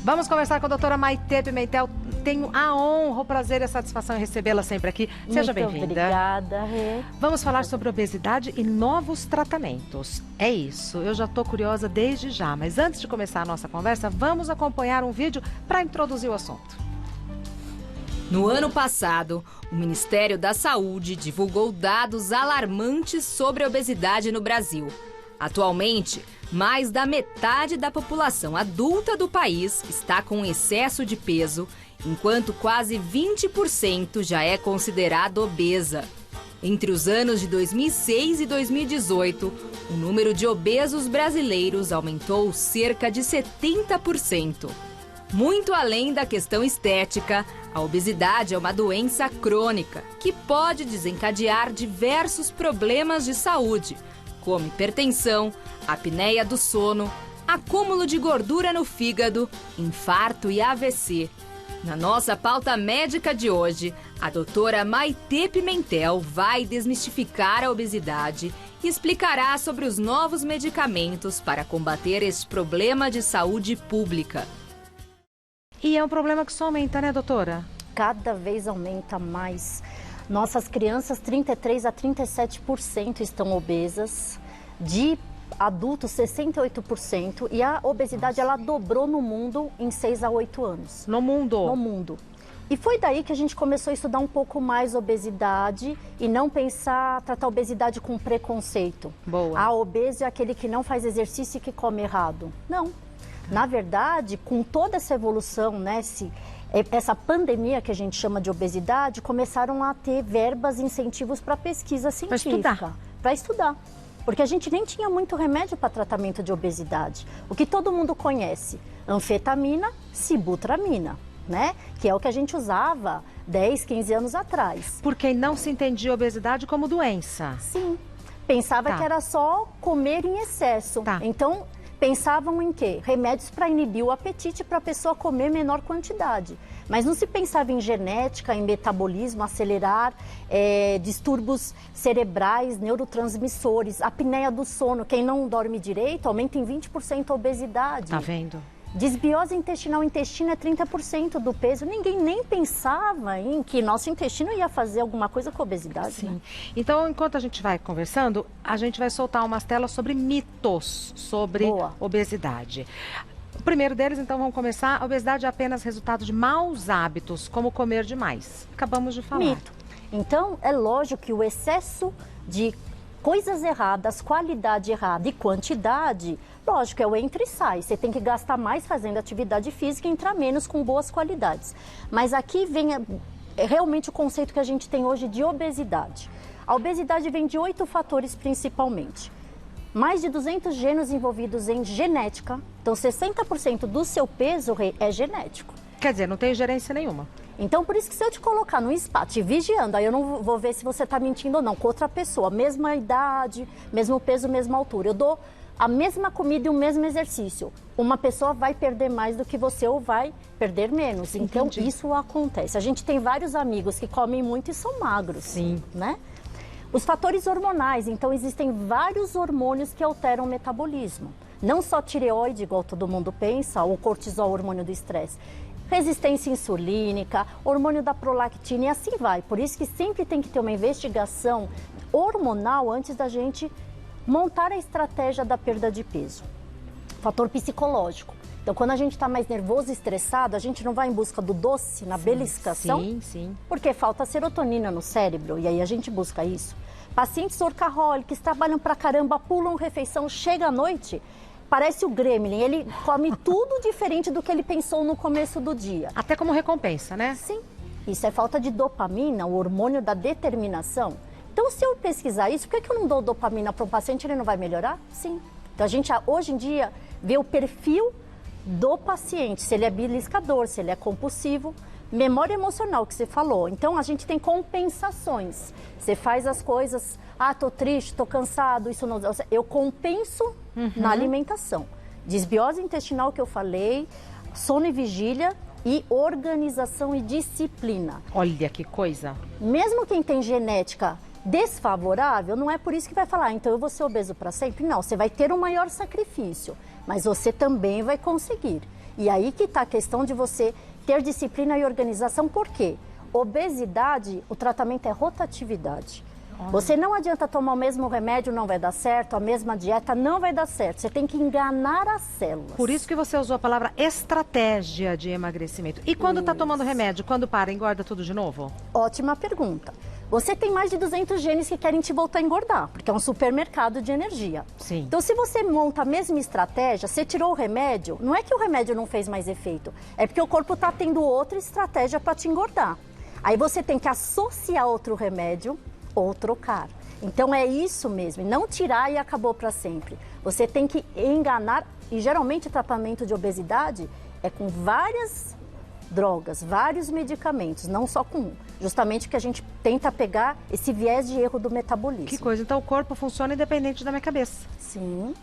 Vamos conversar com a doutora Maitê Pimentel. Tenho a honra, o prazer e a satisfação em recebê-la sempre aqui. Seja bem-vinda. Obrigada, Rê. Vamos falar sobre obesidade e novos tratamentos. É isso, eu já estou curiosa desde já, mas antes de começar a nossa conversa, vamos acompanhar um vídeo para introduzir o assunto. No ano passado, o Ministério da Saúde divulgou dados alarmantes sobre a obesidade no Brasil. Atualmente, mais da metade da população adulta do país está com excesso de peso, enquanto quase 20% já é considerada obesa. Entre os anos de 2006 e 2018, o número de obesos brasileiros aumentou cerca de 70%. Muito além da questão estética, a obesidade é uma doença crônica que pode desencadear diversos problemas de saúde, como hipertensão, apneia do sono, acúmulo de gordura no fígado, infarto e AVC. Na nossa pauta médica de hoje, a doutora Maitê Pimentel vai desmistificar a obesidade e explicará sobre os novos medicamentos para combater este problema de saúde pública. E é um problema que só aumenta, né, doutora? Cada vez aumenta mais. Nossas crianças, 33% a 37% estão obesas, de adultos, 68%, e a obesidade ela dobrou no mundo em 6 a 8 anos. No mundo? No mundo. E foi daí que a gente começou a estudar um pouco mais obesidade e não tratar a obesidade com preconceito. Boa. A obeso é aquele que não faz exercício e que come errado. Não. Na verdade, com toda essa evolução, né, essa pandemia que a gente chama de obesidade, começaram a ter verbas e incentivos para pesquisa científica. Para estudar. Porque a gente nem tinha muito remédio para tratamento de obesidade. O que todo mundo conhece, anfetamina, sibutramina, né? Que é o que a gente usava 10, 15 anos atrás. Porque não se entendia obesidade como doença. Sim. Pensava que era só comer em excesso. Então, pensavam em quê? Remédios para inibir o apetite para a pessoa comer menor quantidade. Mas não se pensava em genética, em metabolismo, acelerar, distúrbios cerebrais, neurotransmissores, apneia do sono. Quem não dorme direito aumenta em 20% a obesidade. Tá vendo? Desbiose intestinal, o intestino é 30% do peso. Ninguém nem pensava em que nosso intestino ia fazer alguma coisa com a obesidade. Sim. Né? Então, enquanto a gente vai conversando, a gente vai soltar umas telas sobre mitos sobre obesidade. O primeiro deles, então, vamos começar. A obesidade é apenas resultado de maus hábitos, como comer demais. Acabamos de falar. Mito. Então, é lógico que o excesso de coisas erradas, qualidade errada e quantidade, lógico, é o entra e sai. Você tem que gastar mais fazendo atividade física e entrar menos com boas qualidades. Mas aqui vem realmente o conceito que a gente tem hoje de obesidade. A obesidade vem de 8 fatores principalmente. Mais de 200 genes envolvidos em genética. Então, 60% do seu peso é genético. Quer dizer, não tem gerência nenhuma. Então, por isso que se eu te colocar num spa, te vigiando, aí eu não vou ver se você está mentindo ou não, com outra pessoa, mesma idade, mesmo peso, mesma altura. Eu dou a mesma comida e o mesmo exercício. Uma pessoa vai perder mais do que você ou vai perder menos. Então, isso acontece. A gente tem vários amigos que comem muito e são magros. Sim. Né? Os fatores hormonais, então existem vários hormônios que alteram o metabolismo. Não só tireoide, igual todo mundo pensa, ou cortisol, hormônio do estresse. Resistência insulínica, hormônio da prolactina e assim vai. Por isso que sempre tem que ter uma investigação hormonal antes da gente montar a estratégia da perda de peso. Fator psicológico. Então, quando a gente está mais nervoso e estressado, a gente não vai em busca do doce, na beliscação? Sim. Porque falta serotonina no cérebro, e aí a gente busca isso. Pacientes workaholics, trabalham pra caramba, pulam refeição, chega à noite, parece o gremlin, ele come tudo diferente do que ele pensou no começo do dia. Até como recompensa, né? Sim. Isso é falta de dopamina, o hormônio da determinação. Então, se eu pesquisar isso, por que eu não dou dopamina para um paciente e ele não vai melhorar? Sim. Então, a gente hoje em dia vê o perfil do paciente, se ele é beliscador, se ele é compulsivo, memória emocional que você falou. Então, a gente tem compensações. Você faz as coisas, tô triste, tô cansado, isso não... Eu compenso na alimentação. Desbiose intestinal que eu falei, sono e vigília e organização e disciplina. Olha que coisa. Mesmo quem tem genética desfavorável, não é por isso que vai falar, então eu vou ser obeso para sempre. Não, você vai ter um maior sacrifício, mas você também vai conseguir. E aí que está a questão de você ter disciplina e organização. Por quê? Obesidade, o tratamento é rotatividade. Você não adianta tomar o mesmo remédio, não vai dar certo, a mesma dieta não vai dar certo. Você tem que enganar as células. Por isso que você usou a palavra estratégia de emagrecimento. E quando está tomando remédio, quando para, engorda tudo de novo? Ótima pergunta. Você tem mais de 200 genes que querem te voltar a engordar, porque é um supermercado de energia. Sim. Então, se você monta a mesma estratégia, você tirou o remédio, não é que o remédio não fez mais efeito, é porque o corpo está tendo outra estratégia para te engordar. Aí você tem que associar outro remédio ou trocar. Então é isso mesmo, não tirar e acabou para sempre. Você tem que enganar, e geralmente o tratamento de obesidade é com várias drogas, vários medicamentos, não só com um. Justamente porque a gente tenta pegar esse viés de erro do metabolismo. Que coisa, então o corpo funciona independente da minha cabeça. Sim.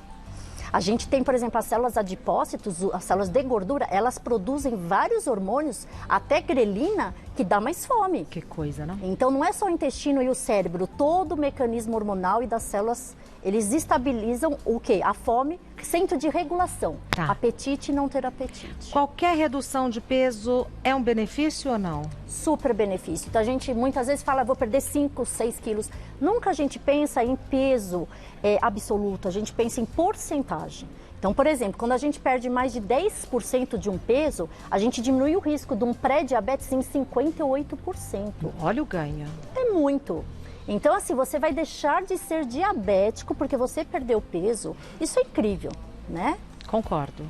A gente tem, por exemplo, as células adipócitos, as células de gordura, elas produzem vários hormônios, até grelina, que dá mais fome. Que coisa, né? Então não é só o intestino e o cérebro, todo o mecanismo hormonal e das células, eles estabilizam o quê? A fome, centro de regulação. Tá. Apetite e não ter apetite. Qualquer redução de peso é um benefício ou não? Super benefício. Então a gente muitas vezes fala, vou perder 5, 6 quilos. Nunca a gente pensa em peso absoluto, a gente pensa em porcentagem. Então, por exemplo, quando a gente perde mais de 10% de um peso, a gente diminui o risco de um pré-diabetes em 58%. Olha o ganho. É muito. Então, assim, você vai deixar de ser diabético porque você perdeu peso. Isso é incrível, né? Concordo.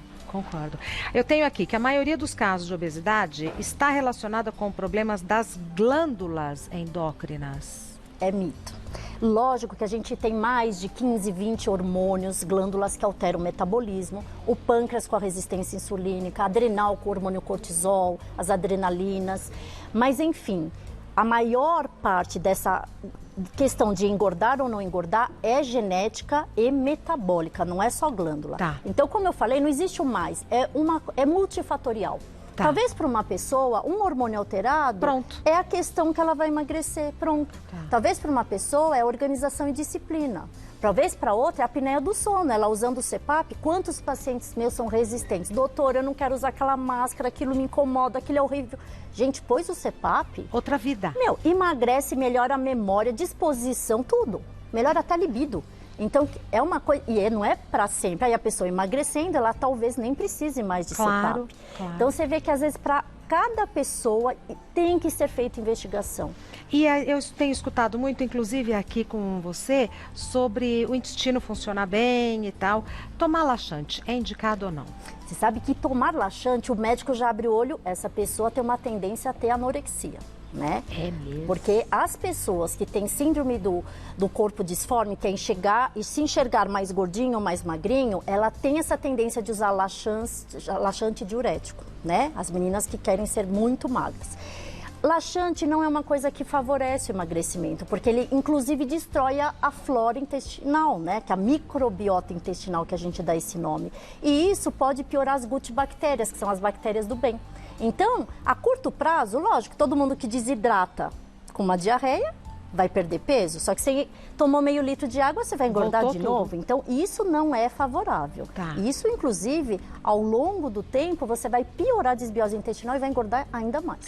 Eu tenho aqui que a maioria dos casos de obesidade está relacionada com problemas das glândulas endócrinas. É mito. Lógico que a gente tem mais de 15, 20 hormônios, glândulas que alteram o metabolismo, o pâncreas com a resistência insulínica, a adrenal com o hormônio cortisol, as adrenalinas, mas enfim, a maior parte dessa questão de engordar ou não engordar é genética e metabólica, não é só glândula. Tá. Então, como eu falei, não existe o mais, é multifatorial. Tá. Talvez para uma pessoa, um hormônio alterado Pronto. é a questão que ela vai emagrecer, pronto. Tá. Talvez para uma pessoa é organização e disciplina. Talvez para outra é a apneia do sono, ela usando o CPAP. Quantos pacientes meus são resistentes? Doutor, eu não quero usar aquela máscara, aquilo me incomoda, aquilo é horrível. Gente, pôs o CPAP... Outra vida. Emagrece, melhora a memória, disposição, tudo. Melhora até a libido. Então, é uma coisa... E não é para sempre. Aí a pessoa emagrecendo, ela talvez nem precise mais de CPAP. Claro. Então, você vê que às vezes para cada pessoa tem que ser feita investigação. E eu tenho escutado muito, inclusive aqui com você, sobre o intestino funcionar bem e tal. Tomar laxante é indicado ou não? Você sabe que tomar laxante, o médico já abre o olho, essa pessoa tem uma tendência a ter anorexia, né? É mesmo? Porque as pessoas que têm síndrome do corpo disforme, que é se enxergar mais gordinho ou mais magrinho, ela tem essa tendência de usar laxante diurético, né? As meninas que querem ser muito magras. Laxante não é uma coisa que favorece o emagrecimento, porque ele inclusive destrói a flora intestinal, né? Que é a microbiota intestinal, que a gente dá esse nome. E isso pode piorar as gut-bactérias, que são as bactérias do bem. Então, a curto prazo, lógico, todo mundo que desidrata com uma diarreia vai perder peso, só que você tomou meio litro de água, você vai engordar de novo. Então, isso não é favorável. Tá. Isso, inclusive, ao longo do tempo, você vai piorar a desbiose intestinal e vai engordar ainda mais.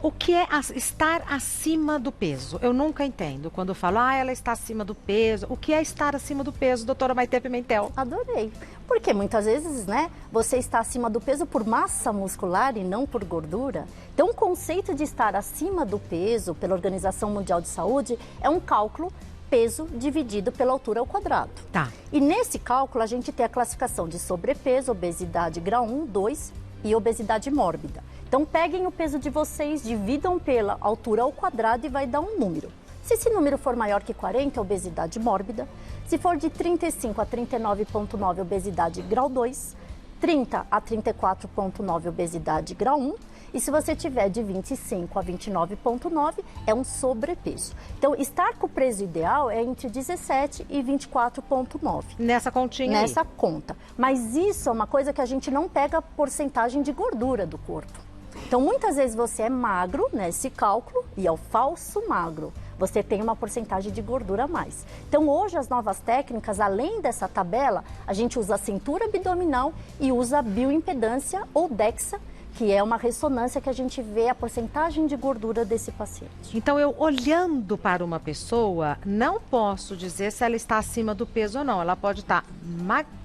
O que é estar acima do peso? Eu nunca entendo quando eu falo, ela está acima do peso. O que é estar acima do peso, doutora Maitê Pimentel? Adorei. Porque muitas vezes, né, você está acima do peso por massa muscular e não por gordura. Então, o conceito de estar acima do peso pela Organização Mundial de Saúde é um cálculo peso dividido pela altura ao quadrado. Tá. E nesse cálculo, a gente tem a classificação de sobrepeso, obesidade grau 1, 2 e obesidade mórbida. Então, peguem o peso de vocês, dividam pela altura ao quadrado e vai dar um número. Se esse número for maior que 40, é obesidade mórbida. Se for de 35 a 39,9, obesidade grau 2. 30 a 34,9, obesidade grau 1. E se você tiver de 25 a 29,9, é um sobrepeso. Então, estar com o peso ideal é entre 17 e 24,9. Nessa continha Nessa aí. conta. Mas isso é uma coisa que a gente não pega a porcentagem de gordura do corpo. Então, muitas vezes você é magro nesse cálculo e é o falso magro. você tem uma porcentagem de gordura a mais. Então, hoje, as novas técnicas, além dessa tabela, a gente usa a cintura abdominal e usa a bioimpedância ou DEXA, que é uma ressonância que a gente vê a porcentagem de gordura desse paciente. Então, eu olhando para uma pessoa, não posso dizer se ela está acima do peso ou não. Ela pode estar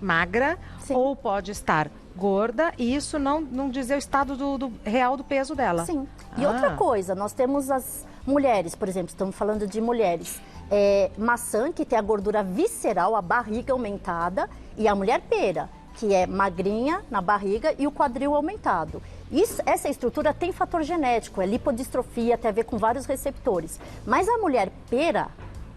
magra Sim. ou pode estar gorda, e isso não dizer o estado do real do peso dela. Sim. E outra coisa, nós temos as mulheres, por exemplo, estamos falando de mulheres. Maçã, que tem a gordura visceral, a barriga aumentada, e a mulher pera, que é magrinha na barriga e o quadril aumentado. Essa estrutura tem fator genético, é lipodistrofia, tem a ver com vários receptores. Mas a mulher pera,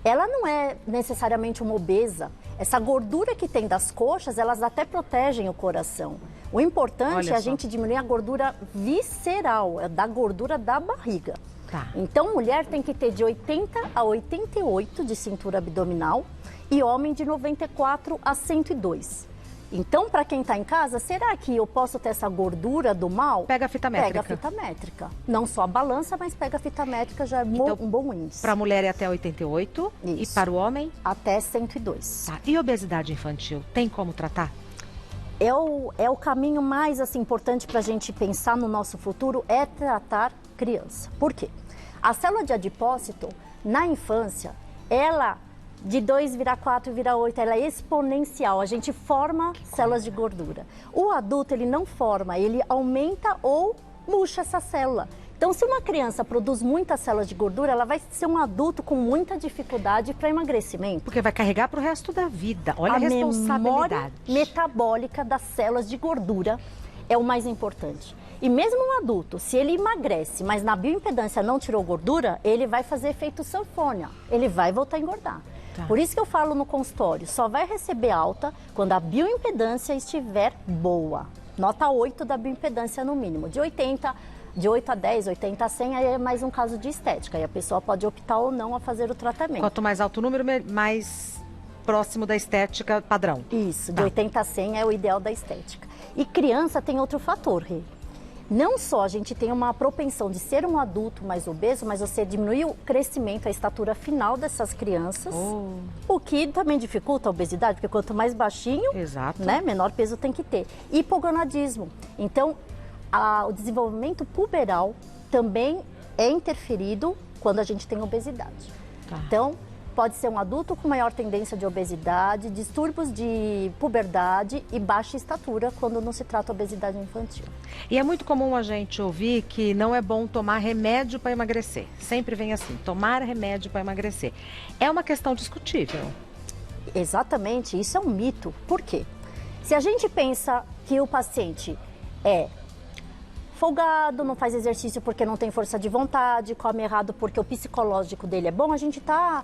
ela não é necessariamente uma obesa. Essa gordura que tem das coxas, elas até protegem o coração. O importante é a gente diminuir a gordura visceral, da gordura da barriga. Tá. Então, mulher tem que ter de 80 a 88 de cintura abdominal e homem de 94 a 102. Então, para quem está em casa, será que eu posso ter essa gordura do mal? Pega a fita métrica. Pega a fita métrica. Não só a balança, mas pega a fita métrica, já é então, um bom índice. Para a mulher é até 88. Isso. E para o homem? Até 102. Tá. E obesidade infantil, tem como tratar? É o caminho mais assim, importante para a gente pensar no nosso futuro, é tratar criança. Por quê? A célula de adipócito, na infância, ela de 2 vira 4, vira 8, ela é exponencial, a gente forma células de gordura. O adulto, ele não forma, ele aumenta ou murcha essa célula. Então, se uma criança produz muitas células de gordura, ela vai ser um adulto com muita dificuldade para emagrecimento. Porque vai carregar para o resto da vida. Olha a responsabilidade. Memória metabólica das células de gordura é o mais importante. E mesmo um adulto, se ele emagrece, mas na bioimpedância não tirou gordura, ele vai fazer efeito sanfona, ele vai voltar a engordar. Tá. Por isso que eu falo no consultório, só vai receber alta quando a bioimpedância estiver boa. Nota 8 da bioimpedância no mínimo, de 8 a 10, 80 a 100, aí é mais um caso de estética. Aí a pessoa pode optar ou não a fazer o tratamento. Quanto mais alto o número, mais próximo da estética padrão. Isso, de 80 a 100 é o ideal da estética. E criança tem outro fator, Rê. Não só a gente tem uma propensão de ser um adulto mais obeso, mas você diminui o crescimento, a estatura final dessas crianças, o que também dificulta a obesidade, porque quanto mais baixinho, né, menor peso tem que ter. Hipogonadismo. Então, o desenvolvimento puberal também é interferido quando a gente tem obesidade. Tá. Então, pode ser um adulto com maior tendência de obesidade, distúrbios de puberdade e baixa estatura quando não se trata de obesidade infantil. E é muito comum a gente ouvir que não é bom tomar remédio para emagrecer. Sempre vem assim, tomar remédio para emagrecer. É uma questão discutível. Exatamente, isso é um mito. Por quê? Se a gente pensa que o paciente é folgado, não faz exercício porque não tem força de vontade, come errado porque o psicológico dele é bom, a gente está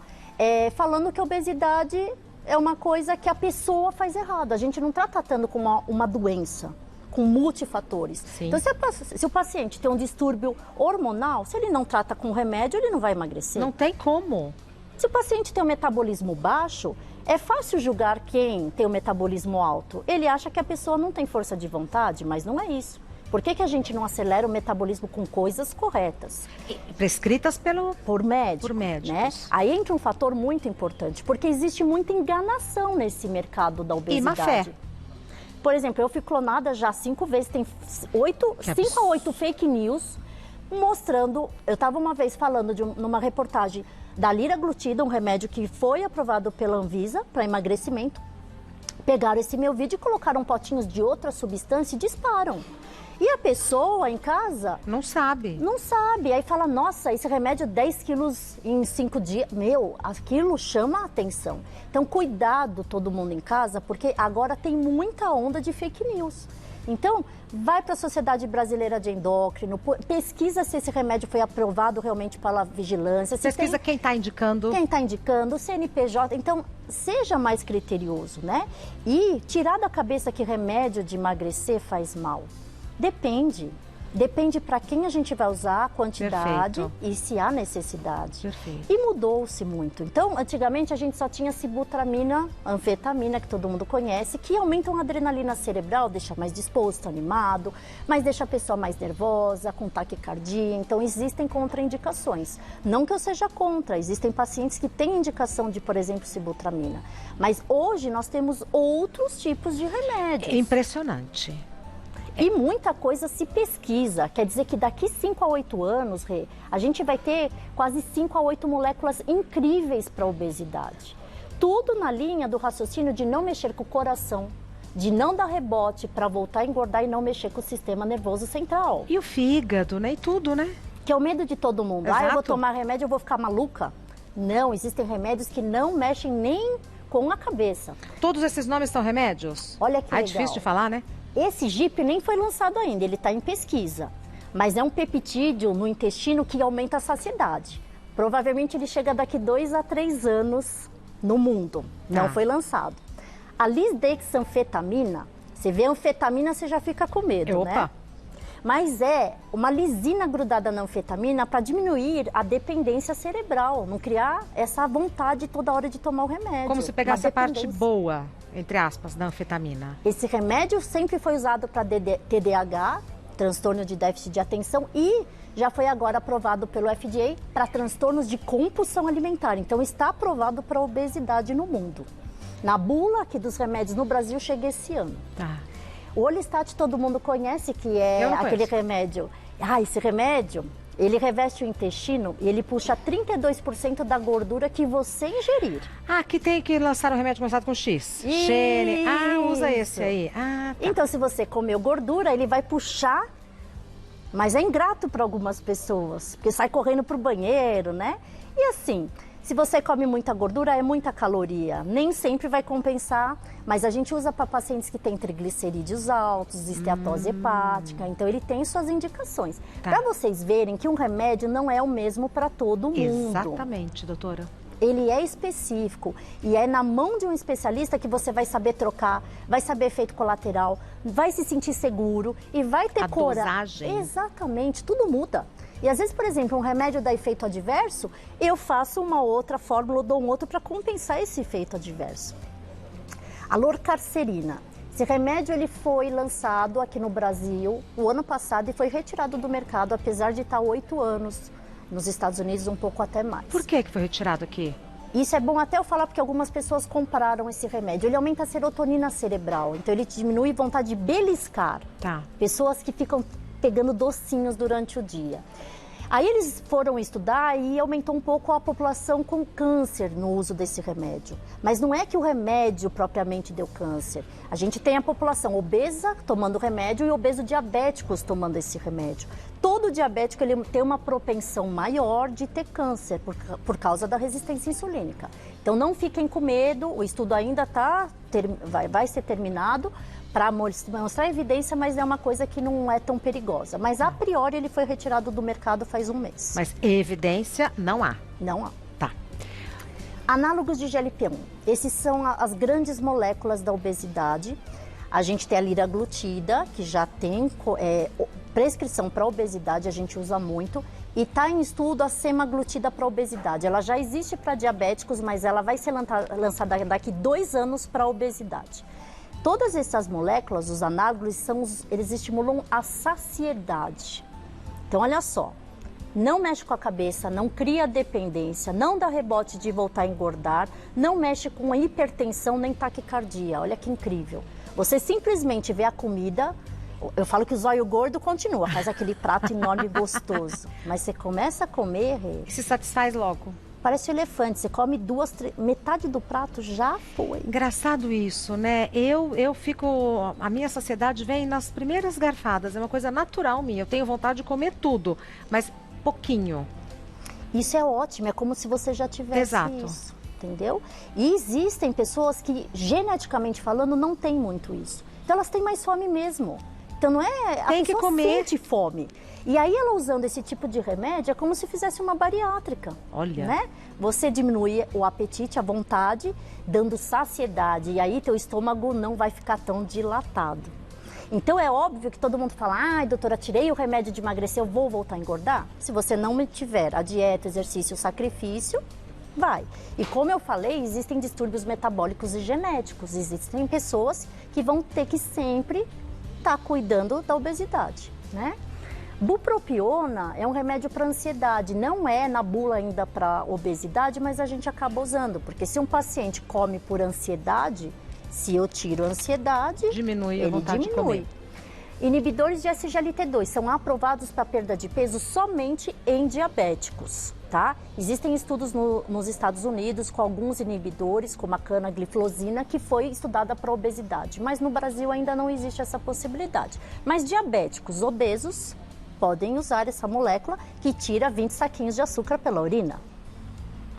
falando que a obesidade é uma coisa que a pessoa faz errado. A gente não está tratando com uma doença, com multifatores. Sim. Então, se o paciente tem um distúrbio hormonal, se ele não trata com remédio, ele não vai emagrecer. Não tem como. Se o paciente tem um metabolismo baixo, é fácil julgar quem tem um metabolismo alto. Ele acha que a pessoa não tem força de vontade, mas não é isso. Por que a gente não acelera o metabolismo com coisas corretas? Prescritas por médicos. Né? Aí entra um fator muito importante, porque existe muita enganação nesse mercado da obesidade. E má fé. Por exemplo, eu fui clonada já 5 vezes, tem 5 a 8 fake news mostrando... Eu estava uma vez falando numa reportagem da liraglutida, um remédio que foi aprovado pela Anvisa para emagrecimento. Pegaram esse meu vídeo e colocaram potinhos de outra substância e disparam. E a pessoa em casa... Não sabe. Não sabe. Aí fala, nossa, esse remédio 10 quilos em 5 dias. Meu, aquilo chama a atenção. Então, cuidado todo mundo em casa, porque agora tem muita onda de fake news. Então, vai para a Sociedade Brasileira de Endócrino, pesquisa se esse remédio foi aprovado realmente pela vigilância. Pesquisa quem está indicando. Quem está indicando, o CNPJ. Então, seja mais criterioso, né? E tirar da cabeça que remédio de emagrecer faz mal. Depende. Depende para quem a gente vai usar, a quantidade. Perfeito. E se há necessidade. Perfeito. E mudou-se muito. Então, antigamente a gente só tinha sibutramina, anfetamina, que todo mundo conhece, que aumentam a adrenalina cerebral, deixa mais disposto, animado, mas deixa a pessoa mais nervosa, com taquicardia. Então, existem contraindicações. Não que eu seja contra, existem pacientes que têm indicação de, por exemplo, sibutramina. Mas hoje nós temos outros tipos de remédios. Impressionante. E muita coisa se pesquisa, quer dizer que daqui 5 a 8 anos, Rê, a gente vai ter quase 5 a 8 moléculas incríveis para a obesidade. Tudo na linha do raciocínio de não mexer com o coração, de não dar rebote para voltar a engordar e não mexer com o sistema nervoso central. E o fígado, né? E tudo, né? Que é o medo de todo mundo. Exato. Ah, eu vou tomar remédio, eu vou ficar maluca. Não, existem remédios que não mexem nem com a cabeça. Todos esses nomes são remédios? Olha que legal. É difícil de falar, né? Esse GIP nem foi lançado ainda, ele está em pesquisa. Mas é um peptídeo no intestino que aumenta a saciedade. Provavelmente ele chega daqui 2 a 3 anos no mundo. Não foi lançado. A lisdexanfetamina, você vê anfetamina, você já fica com medo, né? Mas é uma lisina grudada na anfetamina para diminuir a dependência cerebral, não criar essa vontade toda hora de tomar o remédio. Como se pegasse a parte boa, entre aspas, da anfetamina. Esse remédio sempre foi usado para TDAH, transtorno de déficit de atenção, e já foi agora aprovado pelo FDA para transtornos de compulsão alimentar. Então está aprovado para obesidade no mundo. Na bula aqui dos remédios no Brasil chega esse ano. O Orlistat todo mundo conhece, que é aquele remédio. Esse remédio, ele reveste o intestino e ele puxa 32% da gordura que você ingerir. Que tem que lançar um remédio começado com X. Xene. Usa esse aí. Então, se você comeu gordura, ele vai puxar, mas é ingrato para algumas pessoas, porque sai correndo pro banheiro, né? E assim, se você come muita gordura, é muita caloria. Nem sempre vai compensar, mas a gente usa para pacientes que têm triglicerídeos altos, esteatose hepática, então ele tem suas indicações. Para vocês verem que um remédio não é o mesmo para todo mundo. Exatamente, doutora. Ele é específico e é na mão de um especialista que você vai saber trocar, vai saber efeito colateral, vai se sentir seguro e vai ter dosagem. Exatamente, tudo muda. E às vezes, por exemplo, um remédio dá efeito adverso, eu faço uma outra fórmula, dou um outro para compensar esse efeito adverso. A lorcarcerina. Esse remédio ele foi lançado aqui no Brasil o ano passado e foi retirado do mercado, apesar de estar 8 anos nos Estados Unidos, um pouco até mais. Por que foi retirado aqui? Isso é bom até eu falar porque algumas pessoas compraram esse remédio. Ele aumenta a serotonina cerebral, então ele diminui a vontade de beliscar. Pessoas que ficam pegando docinhos durante o dia. Aí eles foram estudar e aumentou um pouco a população com câncer no uso desse remédio. Mas não é que o remédio propriamente deu câncer. A gente tem a população obesa tomando remédio e obeso diabéticos tomando esse remédio. Todo diabético ele tem uma propensão maior de ter câncer por causa da resistência insulínica. Então não fiquem com medo, o estudo ainda vai ser terminado para mostrar evidência, mas é uma coisa que não é tão perigosa. Mas a priori ele foi retirado do mercado faz um mês. Mas evidência não há? Não há. Análogos de GLP-1. Esses são as grandes moléculas da obesidade. A gente tem a liraglutida, que já tem prescrição para obesidade, a gente usa muito. E está em estudo a semaglutida para obesidade. Ela já existe para diabéticos, mas ela vai ser lançada daqui 2 anos para obesidade. Todas essas moléculas, os análogos, eles estimulam a saciedade. Então, olha só, não mexe com a cabeça, não cria dependência, não dá rebote de voltar a engordar, não mexe com a hipertensão nem taquicardia. Olha que incrível. Você simplesmente vê a comida, eu falo que o zóio gordo continua, faz aquele prato enorme e gostoso. Mas você começa a comer... E se satisfaz logo. Parece um elefante, você come metade do prato já foi. Engraçado isso, né? Eu fico... A minha saciedade vem nas primeiras garfadas, é uma coisa natural minha. Eu tenho vontade de comer tudo, mas pouquinho. Isso é ótimo, é como se você já tivesse isso, entendeu? E existem pessoas que, geneticamente falando, não têm muito isso. Então elas têm mais fome mesmo. Então não é... A Tem que comer. Sente fome. E aí ela usando esse tipo de remédio é como se fizesse uma bariátrica. Olha. Né? Você diminui o apetite, a vontade, dando saciedade. E aí teu estômago não vai ficar tão dilatado. Então é óbvio que todo mundo fala, ai, doutora, tirei o remédio de emagrecer, eu vou voltar a engordar? Se você não tiver a dieta, exercício, sacrifício, vai. E como eu falei, existem distúrbios metabólicos e genéticos. Existem pessoas que vão ter que sempre estar cuidando da obesidade, né? Bupropiona é um remédio para ansiedade, não é na bula ainda para obesidade, mas a gente acaba usando, porque se um paciente come por ansiedade, se eu tiro a ansiedade, diminui a vontade de comer. Inibidores de SGLT2 são aprovados para perda de peso somente em diabéticos, tá? Existem estudos nos Estados Unidos com alguns inibidores, como a canagliflozina, que foi estudada para obesidade, mas no Brasil ainda não existe essa possibilidade. Mas diabéticos obesos podem usar essa molécula que tira 20 saquinhos de açúcar pela urina.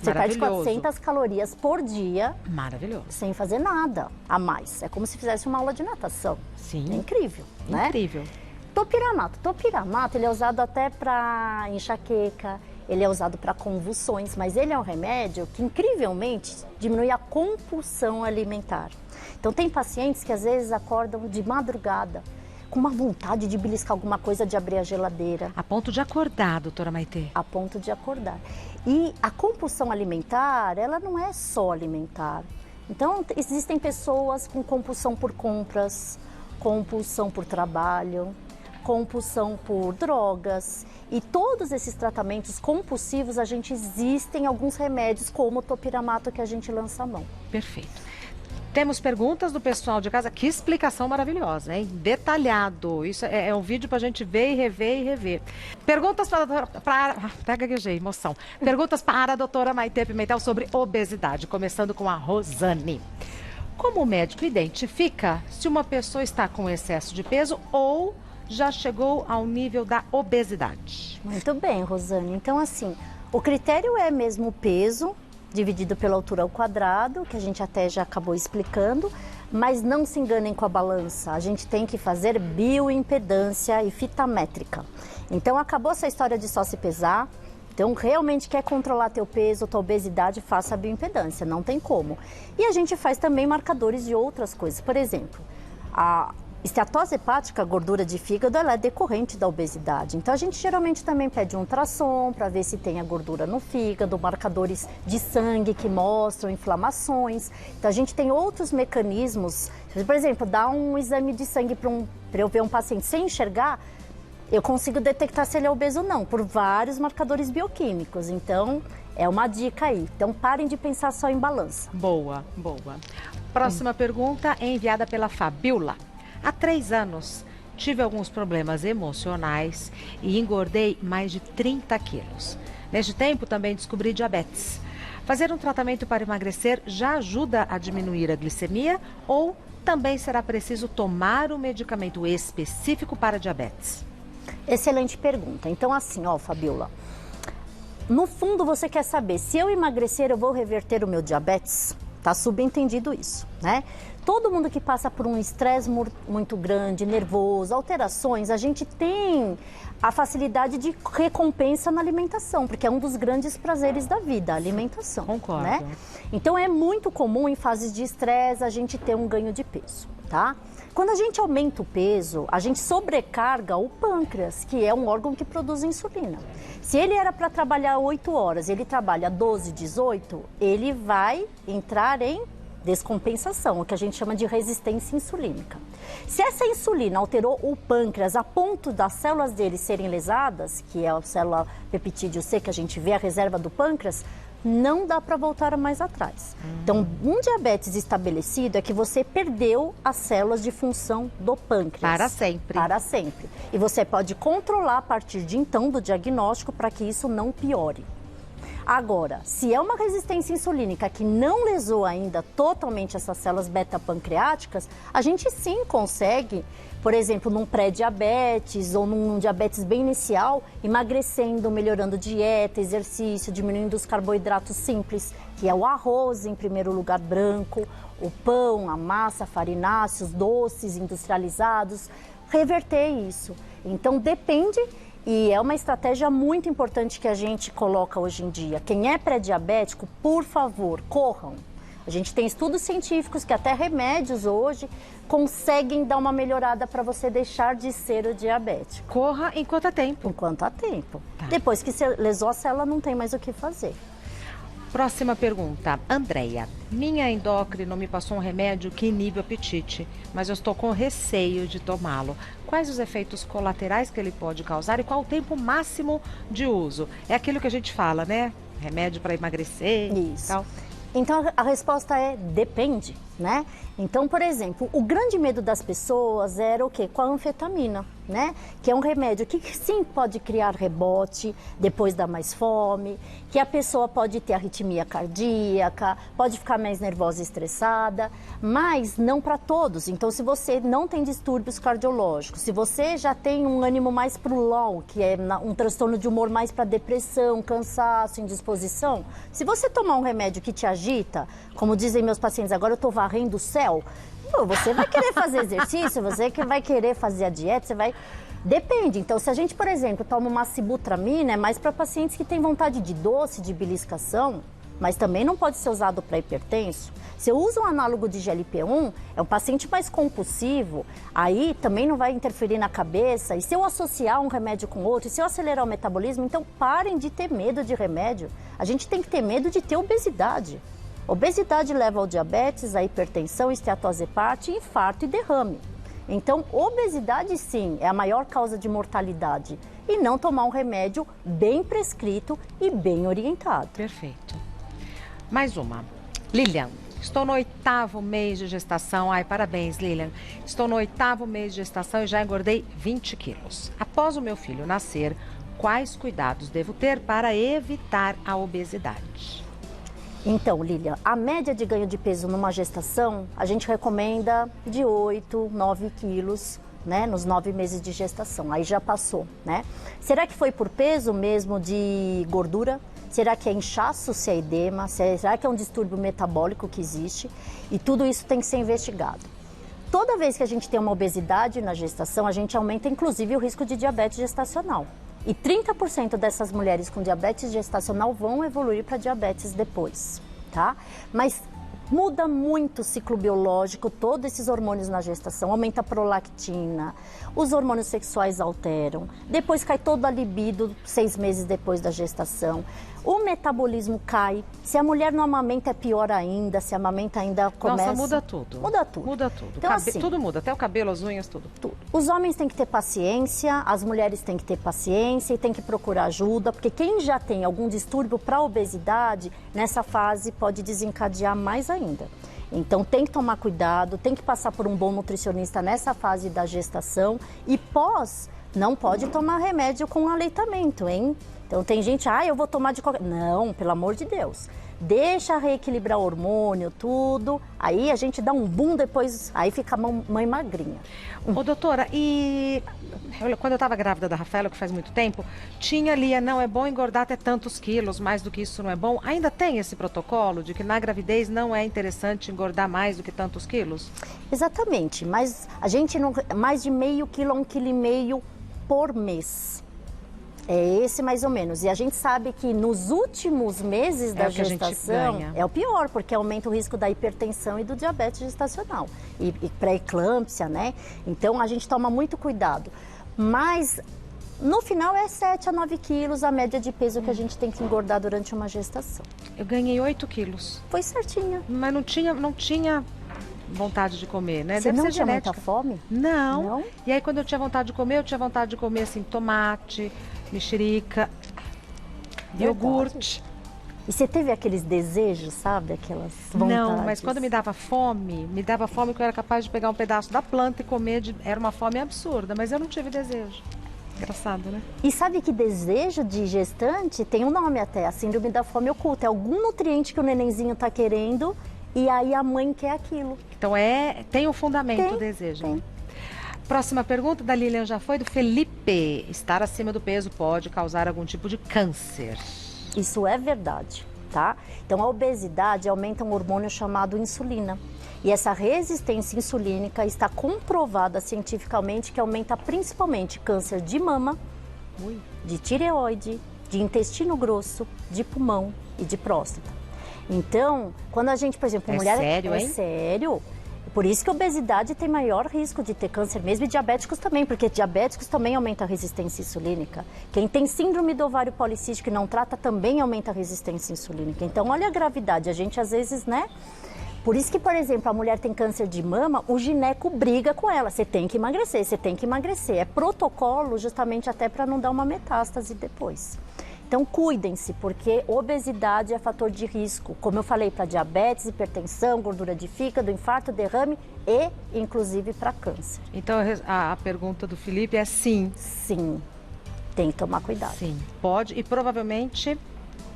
Você perde 400 calorias por dia. Maravilhoso. Sem fazer nada a mais. É como se fizesse uma aula de natação. Sim. É incrível, né? Incrível. Topiramato. Topiramato, ele é usado até para enxaqueca, ele é usado para convulsões, mas ele é um remédio que, incrivelmente, diminui a compulsão alimentar. Então, tem pacientes que, às vezes, acordam de madrugada com uma vontade de beliscar alguma coisa, de abrir a geladeira. A ponto de acordar, doutora Maitê. A ponto de acordar. E a compulsão alimentar, ela não é só alimentar. Então, existem pessoas com compulsão por compras, compulsão por trabalho, compulsão por drogas. E todos esses tratamentos compulsivos, existem alguns remédios, como o topiramato, que a gente lança a mão. Perfeito. Temos perguntas do pessoal de casa. Que explicação maravilhosa, hein? Detalhado. Isso é um vídeo para a gente ver e rever e rever. Perguntas pega aqui, emoção. Perguntas para a doutora Maitê Pimentel sobre obesidade, começando com a Rosane. Como o médico identifica se uma pessoa está com excesso de peso ou já chegou ao nível da obesidade? Muito bem, Rosane. Então, assim, o critério é mesmo o peso dividido pela altura ao quadrado, que a gente até já acabou explicando, mas não se enganem com a balança. A gente tem que fazer bioimpedância e fita métrica. Então, acabou essa história de só se pesar. Então, realmente quer controlar teu peso, tua obesidade, faça a bioimpedância, não tem como. E a gente faz também marcadores de outras coisas. Por exemplo, a esteatose hepática, a gordura de fígado, ela é decorrente da obesidade. Então, a gente geralmente também pede um ultrassom para ver se tem a gordura no fígado, marcadores de sangue que mostram inflamações. Então, a gente tem outros mecanismos. Por exemplo, dá um exame de sangue para eu ver um paciente sem enxergar, eu consigo detectar se ele é obeso ou não, por vários marcadores bioquímicos. Então, é uma dica aí. Então, parem de pensar só em balança. Boa, boa. Próxima pergunta é enviada pela Fabiola. Há 3 anos, tive alguns problemas emocionais e engordei mais de 30 quilos. Neste tempo, também descobri diabetes. Fazer um tratamento para emagrecer já ajuda a diminuir a glicemia ou também será preciso tomar um medicamento específico para diabetes? Excelente pergunta. Então, assim, Fabiola, no fundo você quer saber, se eu emagrecer, eu vou reverter o meu diabetes? Tá subentendido isso, né? Todo mundo que passa por um estresse muito grande, nervoso, alterações, a gente tem a facilidade de recompensa na alimentação, porque é um dos grandes prazeres da vida, a alimentação. Concordo. Né? Então é muito comum em fases de estresse a gente ter um ganho de peso, tá? Quando a gente aumenta o peso, a gente sobrecarga o pâncreas, que é um órgão que produz insulina. Se ele era para trabalhar 8 horas, ele trabalha 12, 18, ele vai entrar em descompensação, o que a gente chama de resistência insulínica. Se essa insulina alterou o pâncreas a ponto das células dele serem lesadas, que é a célula peptídeo C que a gente vê, a reserva do pâncreas, não dá para voltar mais atrás. Então, um diabetes estabelecido é que você perdeu as células de função do pâncreas. Para sempre. Para sempre. E você pode controlar a partir de então do diagnóstico para que isso não piore. Agora, se é uma resistência insulínica que não lesou ainda totalmente essas células beta-pancreáticas, a gente sim consegue, por exemplo, num pré-diabetes ou num diabetes bem inicial, emagrecendo, melhorando dieta, exercício, diminuindo os carboidratos simples, que é o arroz, em primeiro lugar, branco, o pão, a massa, farináceos, doces industrializados, reverter isso. Então, depende. E é uma estratégia muito importante que a gente coloca hoje em dia. Quem é pré-diabético, por favor, corram. A gente tem estudos científicos que até remédios hoje conseguem dar uma melhorada para você deixar de ser o diabético. Corra enquanto há tempo. Enquanto há tempo. Tá. Depois que você lesou a célula, não tem mais o que fazer. Próxima pergunta. Andréia, minha endócrino me passou um remédio que inibe o apetite, mas eu estou com receio de tomá-lo. Quais os efeitos colaterais que ele pode causar e qual o tempo máximo de uso? É aquilo que a gente fala, né? Remédio para emagrecer e tal. Então, a resposta é depende, né? Então, por exemplo, o grande medo das pessoas era o quê? Com a anfetamina, né? Que é um remédio que sim pode criar rebote, depois dá mais fome, que a pessoa pode ter arritmia cardíaca, pode ficar mais nervosa e estressada, mas não para todos. Então, se você não tem distúrbios cardiológicos, se você já tem um ânimo mais pro LOL, que é um transtorno de humor mais para depressão, cansaço, indisposição, se você tomar um remédio que te agita, como dizem meus pacientes, agora eu tô varrendo o céu, você vai querer fazer exercício, você que vai querer fazer a dieta, você vai... Depende. Então, se a gente, por exemplo, toma uma sibutramina, é mais para pacientes que têm vontade de doce, de beliscação, mas também não pode ser usado para hipertenso. Se eu uso um análogo de GLP-1, é um paciente mais compulsivo, aí também não vai interferir na cabeça. E se eu associar um remédio com outro, e se eu acelerar o metabolismo, então parem de ter medo de remédio. A gente tem que ter medo de ter obesidade. Obesidade leva ao diabetes, à hipertensão, esteatose hepática, infarto e derrame. Então, obesidade sim é a maior causa de mortalidade e não tomar um remédio bem prescrito e bem orientado. Perfeito. Mais uma. Lilian, estou no 8º mês de gestação. Ai, parabéns, Lilian. Estou no 8º mês de gestação e já engordei 20 quilos. Após o meu filho nascer, quais cuidados devo ter para evitar a obesidade? Então, Lilian, a média de ganho de peso numa gestação, a gente recomenda de 8, 9 quilos, né, nos 9 meses de gestação. Aí já passou, né? Será que foi por peso mesmo de gordura? Será que é inchaço, se é edema? Será que é um distúrbio metabólico que existe? E tudo isso tem que ser investigado. Toda vez que a gente tem uma obesidade na gestação, a gente aumenta inclusive o risco de diabetes gestacional. E 30% dessas mulheres com diabetes gestacional vão evoluir para diabetes depois, tá? Mas muda muito o ciclo biológico, todos esses hormônios na gestação, aumenta a prolactina, os hormônios sexuais alteram, depois cai toda a libido 6 meses depois da gestação, o metabolismo cai, se a mulher não amamenta é pior ainda, se amamenta ainda começa... Nossa, muda tudo. Muda tudo. Muda tudo. Então, assim, tudo muda, até o cabelo, as unhas, tudo. Tudo. Os homens têm que ter paciência, as mulheres têm que ter paciência e têm que procurar ajuda, porque quem já tem algum distúrbio para obesidade, nessa fase pode desencadear mais ainda. Então tem que tomar cuidado, tem que passar por um bom nutricionista nessa fase da gestação e pós, não pode tomar remédio com aleitamento, hein? Então tem gente, eu vou tomar de qualquer... Não, pelo amor de Deus. Deixa reequilibrar o hormônio, tudo. Aí a gente dá um boom depois, aí fica a mãe magrinha. Ô, doutora, e quando eu estava grávida da Rafaela, que faz muito tempo, tinha ali, não é bom engordar até tantos quilos, mais do que isso não é bom. Ainda tem esse protocolo de que na gravidez não é interessante engordar mais do que tantos quilos? Exatamente, mas a gente não... Mais de meio quilo a 1,5 kg por mês. É esse mais ou menos. E a gente sabe que nos últimos meses da gestação é o pior, porque aumenta o risco da hipertensão e do diabetes gestacional. E pré-eclâmpsia, né? Então a gente toma muito cuidado. Mas no final é 7 a 9 quilos a média de peso que a gente tem que engordar durante uma gestação. Eu ganhei 8 quilos. Foi certinha. Mas não tinha vontade de comer, né? Você Deve não ser tinha genética. muita fome? Não. E aí quando eu tinha vontade de comer assim, tomate, mexerica, iogurte. E você teve aqueles desejos, sabe? Aquelas vontades? Não, mas quando me dava fome que eu era capaz de pegar um pedaço da planta e comer, era uma fome absurda, mas eu não tive desejo. Engraçado, né? E sabe que desejo de gestante tem um nome até, a síndrome da fome oculta. É algum nutriente que o nenenzinho tá querendo e aí a mãe quer aquilo. Então tem um fundamento o desejo. Tem. Né? Próxima pergunta da Lilian já foi do Felipe. Estar acima do peso pode causar algum tipo de câncer? Isso é verdade, tá? Então a obesidade aumenta um hormônio chamado insulina. E essa resistência insulínica está comprovada cientificamente que aumenta principalmente câncer de mama, de tireoide, de intestino grosso, de pulmão e de próstata. Então, quando a gente, por exemplo, mulher... sério, hein? É sério. Por isso que a obesidade tem maior risco de ter câncer mesmo, e diabéticos também, porque diabéticos também aumenta a resistência insulínica. Quem tem síndrome do ovário policístico e não trata também aumenta a resistência insulínica. Então, olha a gravidade. A gente, às vezes, né? Por isso que, por exemplo, a mulher tem câncer de mama, o gineco briga com ela. Você tem que emagrecer, você tem que emagrecer. É protocolo justamente até para não dar uma metástase depois. Então, cuidem-se, porque obesidade é fator de risco. Como eu falei, para diabetes, hipertensão, gordura de fígado, infarto, derrame e, inclusive, para câncer. Então, a pergunta do Felipe é sim. Sim, tem que tomar cuidado. Sim, pode e provavelmente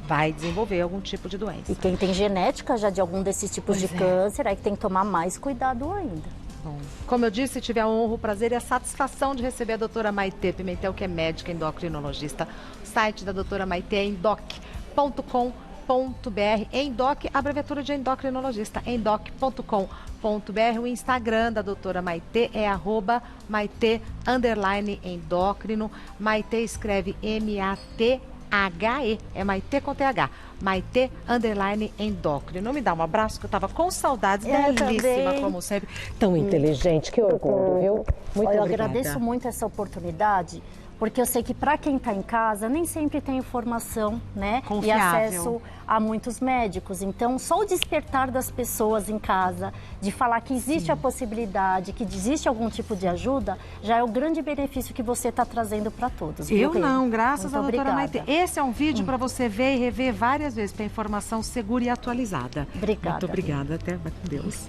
vai desenvolver algum tipo de doença. E quem tem genética já de algum desses tipos de câncer, aí tem que tomar mais cuidado ainda. Bom, como eu disse, tive a honra, o prazer e a satisfação de receber a doutora Maitê Pimentel, que é médica endocrinologista. O site da doutora Maitê é endoc.com.br. Endoc, abreviatura de endocrinologista, endoc.com.br. O Instagram da doutora Maitê é @Maitê_endócrino. Maitê escreve MATHE, é Maitê com TH, Maitê_endócrino. Me dá um abraço, que eu tava com saudades, belíssima, como sempre. Tão inteligente, que orgulho, viu? Muito Eu obrigada. agradeço muito essa oportunidade, porque eu sei que para quem está em casa nem sempre tem informação, né? Confiável. E acesso a muitos médicos. Então, só o despertar das pessoas em casa, de falar que existe a possibilidade, que existe algum tipo de ajuda, já é o grande benefício que você está trazendo para todos. Eu não, graças à doutora Maitê. Maitê. Esse é um vídeo para você ver e rever várias vezes, para informação segura e atualizada. Obrigada. Muito obrigada, até vai com Deus.